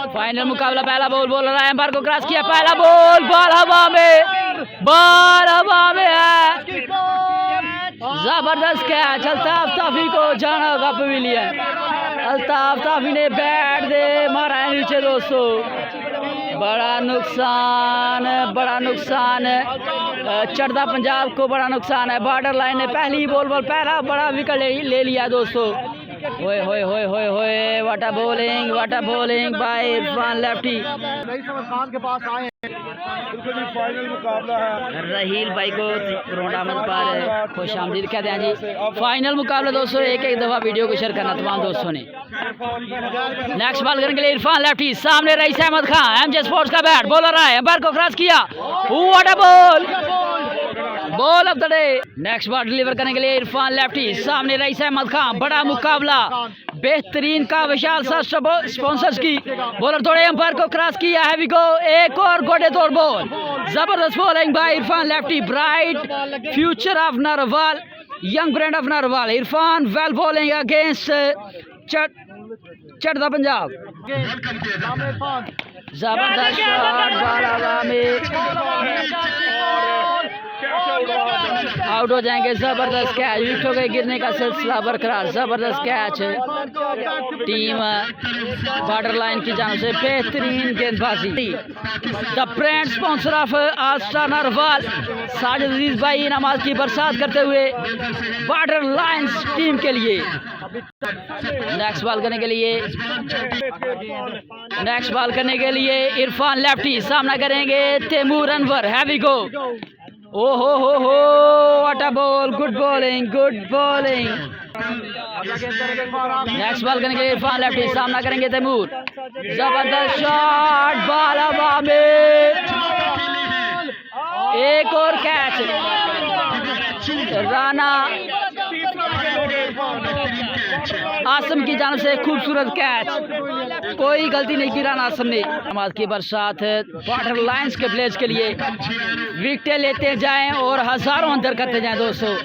Final मुकाबला, पहला ball बोल रहा है, एम्पायर को क्रॉस किया, पहला बॉल, बॉल हवा में है, जबरदस्त कैच, अल्ताफ ताफी को जाना होगा पवेलियन। अल्ताफ ताफी ने बैट दे मारा है नीचे दोस्तों, बड़ा नुकसान चढ़दा पंजाब को बड़ा नुकसान है। बॉर्डर लाइन ने पहली बॉल पर पहला बड़ा विकेट ले लिया दोस्तों। होए होए होए होए होए, what a bowling bye Irfan lefty. Khan के पास आए फाइनल मुकाबला है, रहील भाई को रोडामद पर खुश आमदीद कहते हैं जी। फाइनल मुकाबला दोस्तों, एक दफ़ा वीडियो को शेयर करना तमाम दोस्तों ने। नेक्स्ट बॉल करने के लिए इरफान लेफ्टी, सामने rice Ahmed Khan, MJ sports का बैट, बॉलर है, एम्पायर को क्रॉस किया, what a ball of the day. Next ball deliver करने के लिए इरफान लेफ्टी, सामने रईस अहमद खान, बड़ा मुकाबला, बेहतरीन का विशाल सा स्पॉन्सर्स की, बॉलर थोड़े, एम्पायर को क्रॉस किया, हैवी गो, एक और गोडे तोड़ बॉल, जबरदस्त bowling bye Irfan lefty. Bright future of Narowal, young brand of Narowal, Irfan well bowling against चढ़दा पंजाब। जबरदस्त शॉट, बॉल हवा में, आउट हो जाएंगे। जबरदस्त कैच, विकेटों के गिरने का सिलसिला बरकरार, जबरदस्त कैच, टीम बॉर्डर लाइन की जानिब से बेहतरीन गेंदबाजी। The brand sponsor of all star Narowal, Sajid Aziz भाई इनामात की बरसात करते हुए बॉर्डर लाइन टीम के लिए। नेक्स्ट बॉल करने के लिए इरफान लेफ्टी, सामना करेंगे तैमूर अनवर, हैवी गो, ओ हो, what a ball, good bowling. Next ball करने के लिए इरफान लेफ्टी, सामना करेंगे तैमूर, जबरदस्त शॉट, बॉल हवा में, एक और कैच, राना आसम की जानिब से खूबसूरत कैच, कोई गलती नहीं की राना आसम ने। नमाज की बरसात बॉर्डर लाइन्स के प्लेयर्स के लिए विकेटें लेते जाएं और हजारों अंदर करते जाएं दोस्तों।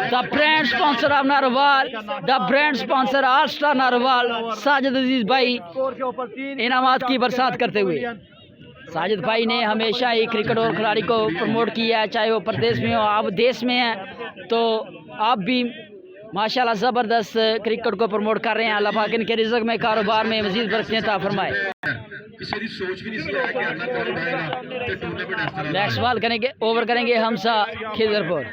The brand sponsor of Narowal, the brand sponsor all star Narowal, Sajid Aziz भाई इनामात की बरसात करते हुए। साजिद भाई ने हमेशा ही क्रिकेट और खिलाड़ी को प्रमोट किया है, चाहे वो प्रदेश में हो, आप देश में हैं तो आप भी माशाल्लाह ज़बरदस्त क्रिकेट को प्रमोट कर रहे हैं। अल्लाह पाक इनके रिज़्क़ में, कारोबार में मज़ीद बरकतें अता फरमाए। नेक्स्ट बॉल करेंगे, ओवर करेंगे हमसा खिजरपुर,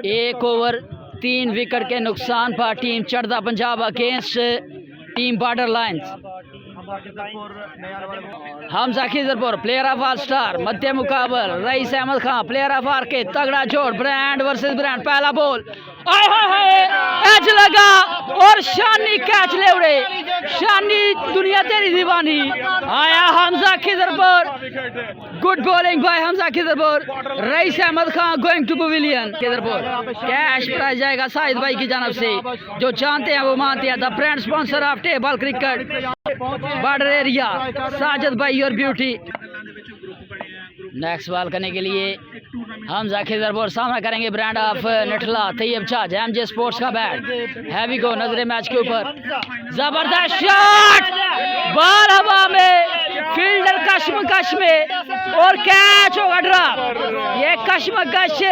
एक ओवर 3 विकेट के नुकसान पर team Chardha Punjab against team border lines. Hamza Khizarpur, player of all star, मध्य मुकाबल Raees Ahmed Khan, player of R K, तगड़ा जोड़, ब्रांड वर्सेस ब्रांड, पहला बॉल, आए हाय एज लगा और शानी कैच ले उड़े, शानी दुनिया तेरी दीवानी, आया Hamza Khizarpur, good bowling by Hamza Khizarpur, Rais Ahmed Khan going to pavilion. Khizarpur cash prize जाएगा साहिद भाई की जानब से, जो जानते हैं वो मानते हैं। The brand sponsor of table cricket border area, Sajid भाई और ब्यूटी। नेक्स्ट बॉल करने के लिए हमजा खिजरपुर, सामना करेंगे ब्रांड ऑफ नठला तैयब चाज, एमजे स्पोर्ट्स का बैट, हैवी गो, नजरे मैच के ऊपर, जबरदस्त शॉट, बॉल हवा में, फील्डर कश्मकश में और कैच होगा ड्रॉप। ये कश्मकश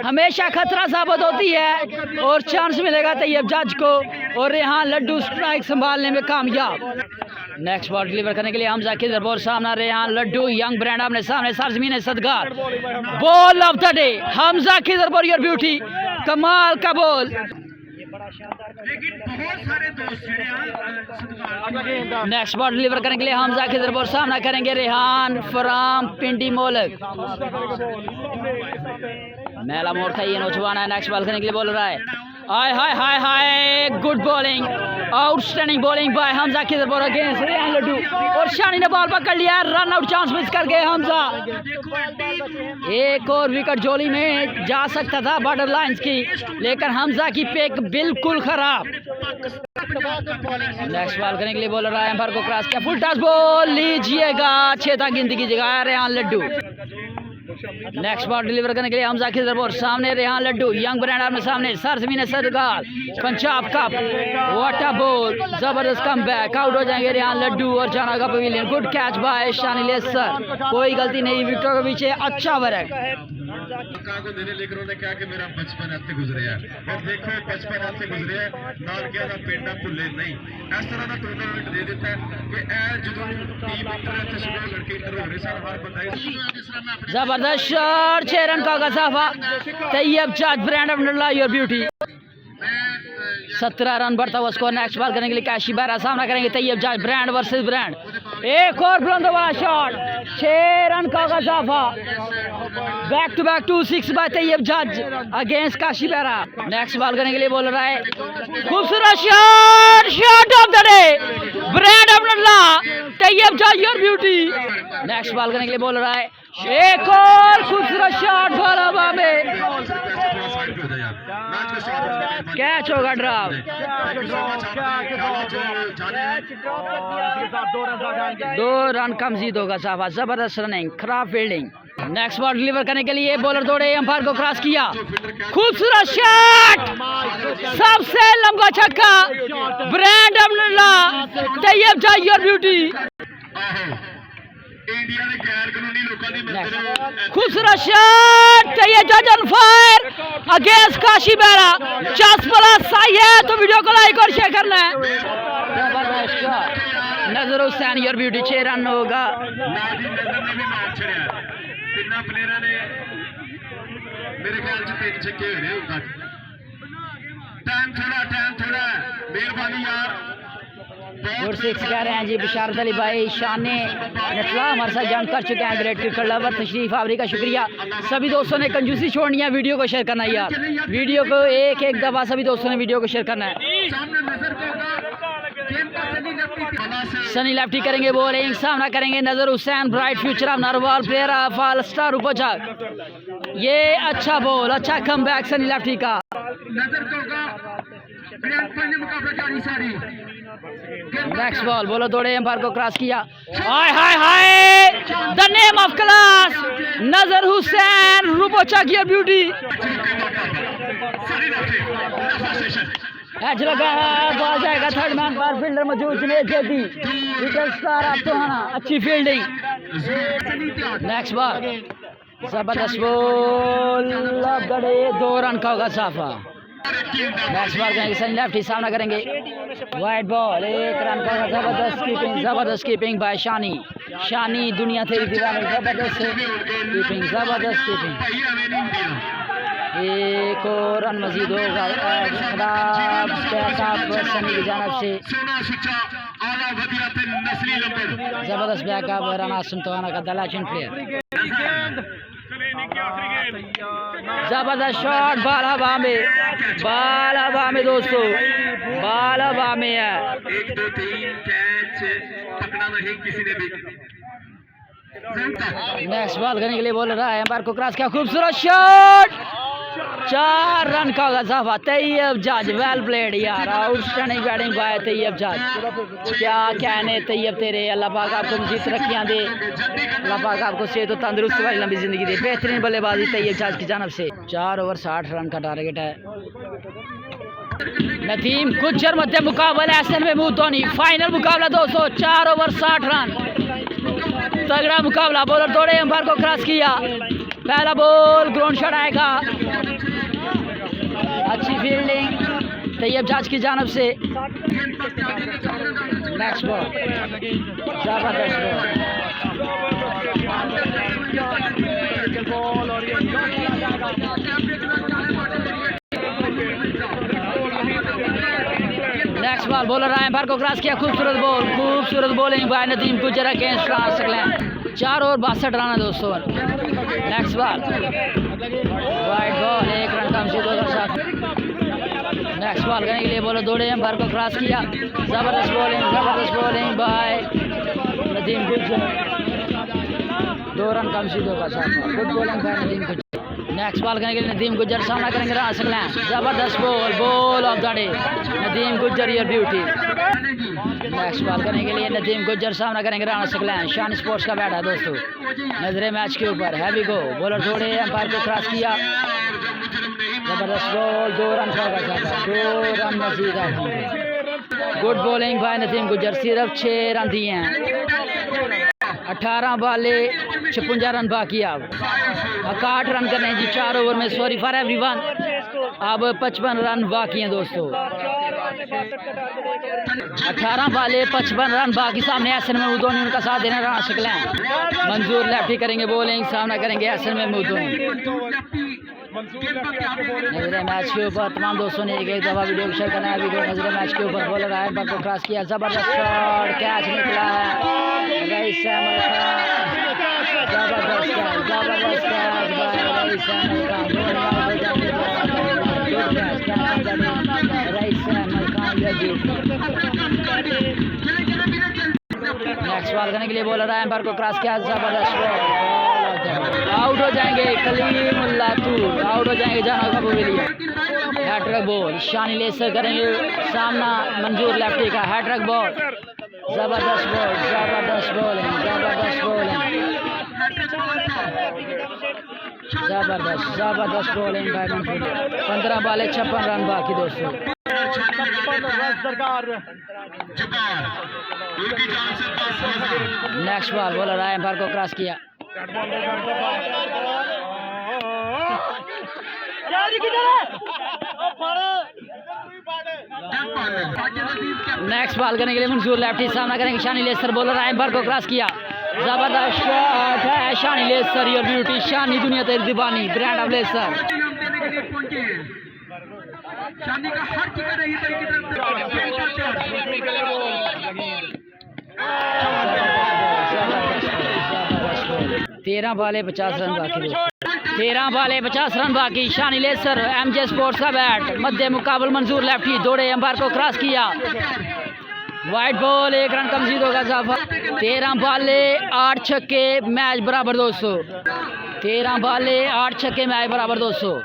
हमेशा खतरा साबित होती है और चांस मिलेगा तैयब जज को और रेहान लड्डू स्ट्राइक संभालने में कामयाब। नेक्स्ट बॉल डिलीवर करने के लिए हमजा खिजरपुर, सामना रेहान लड्डू, यंग ब्रांड अपने सामने, सरजमीन सदगार, ball of the day Hamza Khizarpur your beauty, कमाल का बॉल। नेक्स्ट बॉल डिलीवर करने के लिए हमजा खिजरपुर, सामना करेंगे रेहान फराम पिंडी मोलक, मेला मोड़ था ये नौजवान है। नेक्स्ट बॉल करने के लिए बोल रहा है, हाय हाय हाय हाय, good bowling, outstanding bowling by Hamza Khizarpur against Rehan Laddu, और शानी ने बॉल पकड़ लिया, रन आउट चांस मिस कर गए हमजा। एक और विकेट जोली में जा सकता था बॉर्डर लाइंस की, लेकिन हमजा की पिक बिल्कुल खराब। नेक्स्ट बॉल करने के लिए बोल रहा है, एम्पायर को क्रॉस किया, फुल टॉस बॉल लीजिएगा, 6 गिनती की जगह Rehan Laddu. Next ball deliver करने के लिए हमजा की तरफ और सामने Rehan Laddu young brand army सामने सरजमीन सरगाल Punjab cup what a ball जबरदस्त कम बैक आउट हो जाएंगे रेहान लड्डू और जाना का pavilion good catch bye Shani laser कोई गलती नहीं विकेटों के पीछे अच्छा वर्क को देने लेकर उन्होंने कहा कि मेरा बचपन ऐसे गुजरे है और देखो बचपन ऐसे गुजरे है नानकिया का पिंड भुले नहीं इस तरह का टूर्नामेंट दे देता है कि जो टीम इंटर इतने सुबह लड़के इंटर हो रहे सन हर बंदा जबरदस्त शॉट 6 रन का गसाफा तैयब जज brand of your beauty 17 run बढ़ता हुआ स्कोर नेक्स्ट बॉल करने के लिए कैशी बारा सामना करेंगे तैयब जज ब्रांड वर्सेस ब्रांड एक और बुलंद वाला शॉट 6 रन का गसाफा back to back 2-6 by Tayyab जज अगेंस्ट काशी बारा नेक्स्ट बॉल करने के लिए बोल रहा है खूबसूरत shot shot of the day brand of Tayyab जज योर ब्यूटी नेक्स्ट बॉल करने के लिए बोल रहा है एक और खूबसूरत शॉट बॉल हवा में कैच होगा ड्रॉप 2 रन कम जीत होगा साफा जबरदस्त रनिंग खराब फील्डिंग नेक्स्ट बॉल डिलीवर करने के लिए बॉलर दौड़े अंपायर को क्रॉस किया खूबसूरत शॉट सबसे लंबा छक्का ब्रांड तैयब जज योर ब्यूटी इंडिया ने गैर कानूनी लोगों की मदद खूबसूरत शॉट तैयब जज ऑन फायर अगेंस्ट काशी बारा 50+ सही है तो वीडियो को लाइक और शेयर करना है जबरदस्त शॉट नजर हुसैन योर ब्यूटी 6 रन होगा नाजी नजर ने भी मार छड़िया तिन्ना प्लेयरां ने मेरे ख्याल च 3 छक्के हो रहे होगा टाइम थोड़ा मेहरबानी यार गुड 6 कह रहे हैं जी बिशारत अली भाई शाने नटला हमारे साथ ज्वाइन कर चुके हैं ग्रेट क्रिकेट लवर तशरीफ आवरी का शुक्रिया सभी दोस्तों ने कंजूसी छोड़नी है वीडियो को शेयर करना है यार वीडियो को एक दफ़ा सभी दोस्तों ने वीडियो को शेयर करना है सनी लेफ्टी करेंगे बॉलिंग सामना करेंगे नजर Hussain bright future of Narwal player of all star उपजक ये अच्छा बॉल अच्छा कमबैक सनी लेफ्टी का नेक्स्ट बॉल बोलो दौड़े एम्पायर को क्रॉस किया हाय हाय hi the name of class नजर हुसैन रूपोचक योर ब्यूटी एज लगा है बॉल जाएगा थर्ड मैन पर फील्डर मौजूद जुनेद जैदी विकेट स्टार आप तोहाना अच्छी फील्डिंग नेक्स्ट बॉल जबरदस्त बॉल 2 रन का होगा साफा नेक्स्ट बॉल करेंगे सनी लेफ्टी सामना करेंगे वाइड बॉल 1 रन का जबरदस्त कीपिंग बाय शानी दुनिया तेरी दीवानी जबरदस्त कीपिंग एक और रन मजीद होगा खराब बैकअप सनी की जानब से जबरदस्त बैकअप राना सुनतवाना का दलाचन प्लेयर जबरदस्त शॉट बाल हवा में दोस्तों बाल हवा में है 1 2 3 कैच पकड़ा नहीं किसी ने भी नेक्स्ट बॉल करने के लिए बोल रहा है एम्पायर को क्रॉस किया खूबसूरत शॉट 4 रन का इजाफा तैयब जज वेल प्लेड यार आउटस्टैंडिंग बैटिंग बाय तैयब जज क्या कहने तैयब तेरे अल्लाह पाक आपको मजीद तरक्कियां दे अल्लाह पाक आपको सेहत और तंदुरुस्ती वाली लंबी जिंदगी दे बेहतरीन बल्लेबाजी तैयब जज की जानब से 4 ओवर 60 रन का टारगेट है नदीम गुज्जर मध्य मुकाबला एहसन महमूद धोनी फाइनल मुकाबला दोस्तों 4 ओवर 60 रन तगड़ा मुकाबला बॉलर दौड़े एम्पायर को क्रॉस किया पहला बॉल ग्राउंड शॉट आएगा अच्छी फील्डिंग तैयब जज की जानब से नेक्स्ट बॉल जबरदस्त नेक्स्ट बॉल बॉलर आए एम्पायर को क्रॉस किया खूबसूरत बॉलिंग बाय नदीम गुजर अगेंस्ट ट्रांसलैंड 4 ओवर 62 रन है दोस्तों next ball wide ball 1 run कम से 2 नेक्स्ट बॉल करने के लिए बॉलर दौड़े एम्पायर को क्रॉस किया जबरदस्त बॉलिंग बाय नदीम गुजर 2 रन कम से 2 गुड बॉलिंग बाय नदीम गुजर नेक्स्ट बॉल करने के लिए नदीम गुजर सामना करेंगे ट्रांसलैंड जबरदस्त ball of the day Nadeem गुजर योर ब्यूटी नेक्स्ट बॉल करने के लिए नदीम गुज्जर सामना करेंगे राणा सकलैन। शान स्पोर्ट्स का बैट है दोस्तों, नजरे मैच के ऊपर। हैवी गो, बॉलर थोड़े एम्पायर को क्रॉस किया, जबरदस्त बॉल, 2 रन का 2 रन मजीद है। गुड बॉलिंग भाई नदीम गुज्जर, सिर्फ 6 रन दिए हैं। 18 बाले 56 रन बाकी। अब 61 रन करने जी 4 ओवर में, सॉरी फॉर एवरीवन। अब 55 रन बाकी हैं दोस्तों। 18 बाले 55 रन बाकी। सामने एसन महमूद धोनी, उनका साथ देना राणा सकलैन। मंजूर लेफ्टी करेंगे बॉलिंग, सामना करेंगे एसन महमूद धोनी। नजरे मैच के ऊपर तमाम दोस्तों ने एक दफ़ा वीडियो को शेयर करना है। वीडियो नजरे मैच के ऊपर बॉलर आए पर को क्रॉस किया, जबरदस्त शॉट, कैच निकला है रईस अहमद खान। जबरदस्त कैच, जबरदस्त catch bye rice Ahmed Khan. Rice Ahmed Khan next ball करने के लिए बॉलर आए पर को क्रॉस किया, जबरदस्त बॉल, आउट हो जाएंगे कलीमुल्लाह तूर, आउट हो जाएंगे जाना कबूलिया। हैट्रिक बॉल शानी लेसर करेंगे सामना, मंजूर लेफ्टी का हैट्रिक बॉल, जबरदस्त बॉल, जबरदस्त बॉलिंग, जबरदस्त बॉलिंग, जबरदस्त जबरदस्त बॉलिंग भाई मंजूर। 15 बाले 56 रन बाकी दोस्तों। नेक्स्ट बॉल बॉलर आए पर को क्रॉस किया, नेक्स्ट बॉल करने के लिए मंसूर लेफ्टी सामना करेंगे शानी लेसर। बॉलर आए पर को क्रॉस किया, जबरदस्त शॉट है शानी लेसर, योर ब्यूटी। शानी दुनिया तेरी दीवानी, ब्रांड ऑफ लेसर। शानी का हर टिकर रही है 13 बाले 50 रन बाकी। 13 बाले 50 रन बाकी। शानी लेसर, एमजे स्पोर्ट्स का बैट, मध्य मुकाबल मंजूर लेफ्टी, दौड़े एम्पायर को क्रॉस किया, वाइट बॉल, 1 रन का मजीद होगा इजाफा। 13 बाले 8 छक्के, मैच बराबर दोस्तों। 13 बाले 8 छक्के, मैच बराबर दोस्तों।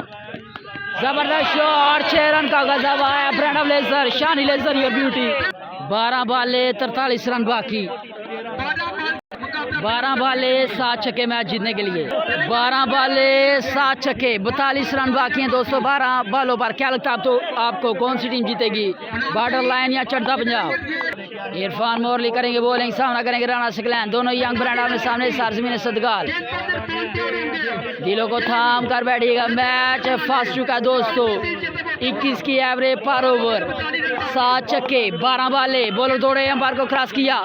जबरदस्त शॉट, 6 रन का गजब आया brand of Laser, Shani Laser your beauty. 12 balls 43 run बाकी। 12 बाले 7 छक्के मैच जीतने के लिए। 12 बाले 7 छक्के, 42 रन बाकी हैं दोस्तों 12 बालों पर। क्या लगता है तो आपको कौन सी टीम जीतेगी, बॉर्डर लाइन या चढ़ता पंजाब? इरफान मोरली करेंगे बॉलिंग, सामना करेंगे राणा सकलैन। दोनों यंग ब्रांड आमने सामने, सारजमीन सदगाल। दिलों को थाम कर बैठिएगा, मैच फंस चुका दोस्तों। 21 की एवरेज पर ओवर, 7 छक्के, 12 बाले। बॉलर दौड़े, एम्पायर को क्रॉस किया,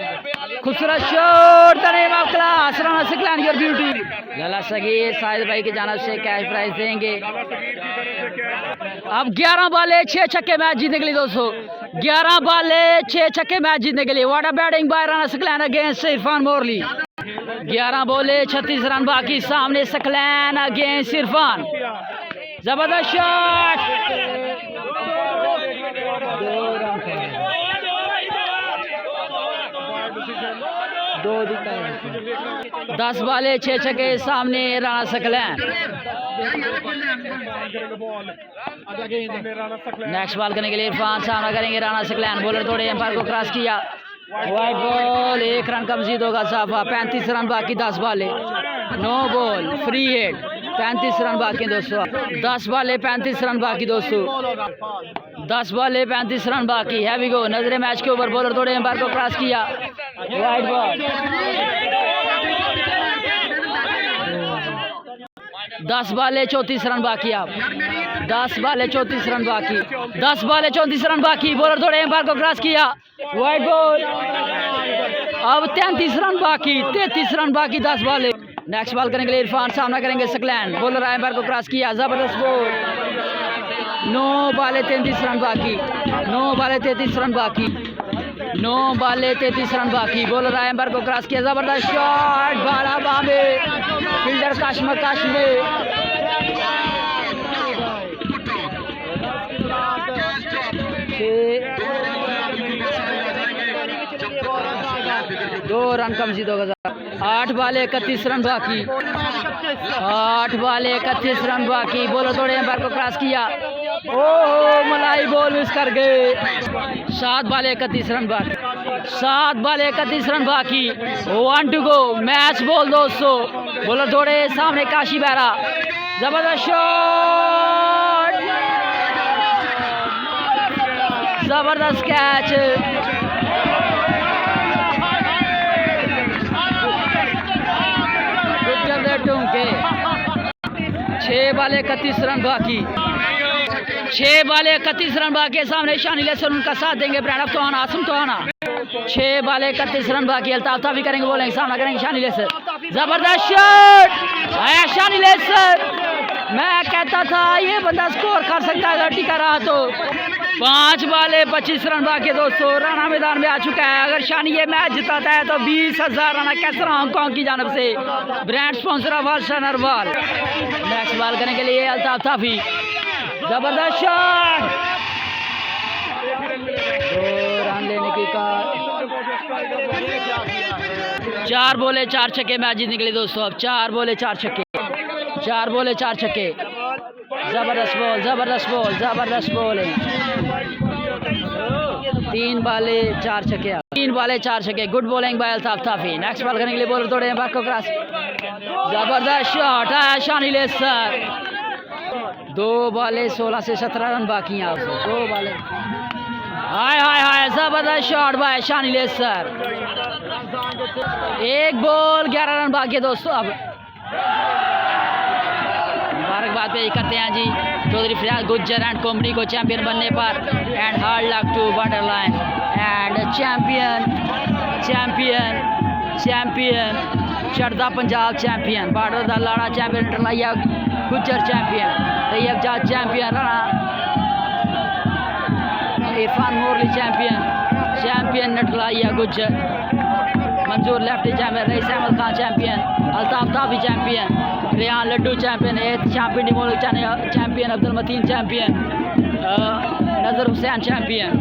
खूबसूरत shot, class, Rana Saqlain your beauty. लला सगीर साहिद भाई की जानिब से कैश प्राइज देंगे। अब 11 बाले 6 छक्के मैच जीतने के लिए दोस्तों। 11 बाले 6 छक्के मैच जीतने के लिए। What a batting by Rana Saqlain against Irfan Morli. 11 balls 36 run बाकी। सामने सकलैन अगेंस्ट इरफान, जबरदस्त शॉट, 10 बाले 6 छक्के, सामने राणा सकलैन। नेक्स्ट बॉल करने के लिए इरफान, सामना करेंगे राणा सकलैन। बॉलर तोड़े, एम्पायर को क्रॉस किया, वाइट बॉल, 1 रन का मजीद होगा साफा। 35 रन बाकी, 10 balls, no ball, free hit, 35 run बाकी दोस्तों। 10 बाले 35 रन बाकी दोस्तों। 10 बाले 35 रन बाकी। हैवी गो, नजरे मैच के ऊपर। बॉलर तोड़े, एम्पायर को क्रॉस किया, वाइट बॉल। 10 बाले 34 रन बाकी। आप 10 बाले 34 रन बाकी। 10 बाले 34 रन बाकी। बॉलर थोड़े, एम्पायर को क्रॉस किया, वाइट बॉल। अब 33 रन बाकी, 33 रन बाकी, 10 बाले। नेक्स्ट बॉल करने के लिए इरफान, सामना करेंगे सकलैन। बॉलर एम्पायर को क्रॉस किया, जबरदस्त बॉल। 9 बाले 33 रन बाकी। 9 बाले 33 रन बाकी। 9 बाले 33 रन बाकी। बॉलर एम्पायर को क्रॉस किया, जबरदस्त शॉट, बाला बाबे, फील्डर कश्मकश में। दो रन का मजीद होगा। 8 बाले 31 रन बाकी। 8 बाले 31 रन बाकी। बॉलर तोड़े, एम्पायर को क्रॉस किया, ओह मलाई बॉल मिस कर गए। 7 बॉल 31 रन बाकी, 7 बॉल 31 रन बाकी, 1 टू गो, मैच बॉल दोस्तों। बॉलर थोड़े सामने काशी बहरा, जबरदस्त शॉट, जबरदस्त कैच, के 6 बॉल 31 रन बाकी, 6 बॉल 31 रन बाकी। सामने शानी लेसर उनका साथ देंगे brand of Tohana, Asim Tohana. 6 ball 31 run बाकी, अल्ताफ ताफी करेंगे, बोलेंगे, सामना करेंगे शानी लेसर, जबरदस्त शॉट आया शानी लेसर। मैं कहता था ये बंदा स्कोर कर सकता है अगर टिका रहा तो। 5 बॉल 25 रन बाकी दोस्तों, राना मैदान में आ चुका है। अगर शानी ये मैच जिताता है तो 20,000 राना कैसरा हांगकॉन्ग की जानब से, brand sponsor of Harshan Arwal. Next ball करने के लिए अल्ताफ ताफी, जबरदस्त शॉट, 2 रन लेने की कार। 4 बॉल 4 छक्के मैच जीतने के लिए दोस्तों। अब 4 बॉल 4 छक्के, 4 बॉल 4 छक्के, जबरदस्त बॉल, जबरदस्त बॉल, जबरदस्त बॉल है। 3 बॉल 4 छक्के, 3 बॉल 4 छक्के, good bowling by Altaf Tafi. Next ball करने के लिए बॉलर तोड़े हैं बाको क्रॉस, जबरदस्त शॉट आया शानी लेसर। 2 बॉल 16 से 17 रन बाकी हैं, 2 बॉल, हाय हाय हाय, जबरदस्त shot by Shani Laser. 1 ball 11 run बाकी है दोस्तों। अब मुबारकबाद पेश करते हैं जी चौधरी फरियाद गुज्जर एंड कंपनी को चैंपियन बनने पर, and hard luck to borderline and champion, champion, champion Chardha Punjab champion, border दा लाड़ा चैंपियन, टलाइया Gujjar champion, Tayyab Jat champion, Rana Irfan Morli champion, champion नटलाइया Gujjar, Manzoor lefty champion, Raees Ahmed Khan champion, Altaf Tafi champion, Rehan Laddu champion, champion डिमोल champion, Abdul Mateen champion, Nazar Hussain champion,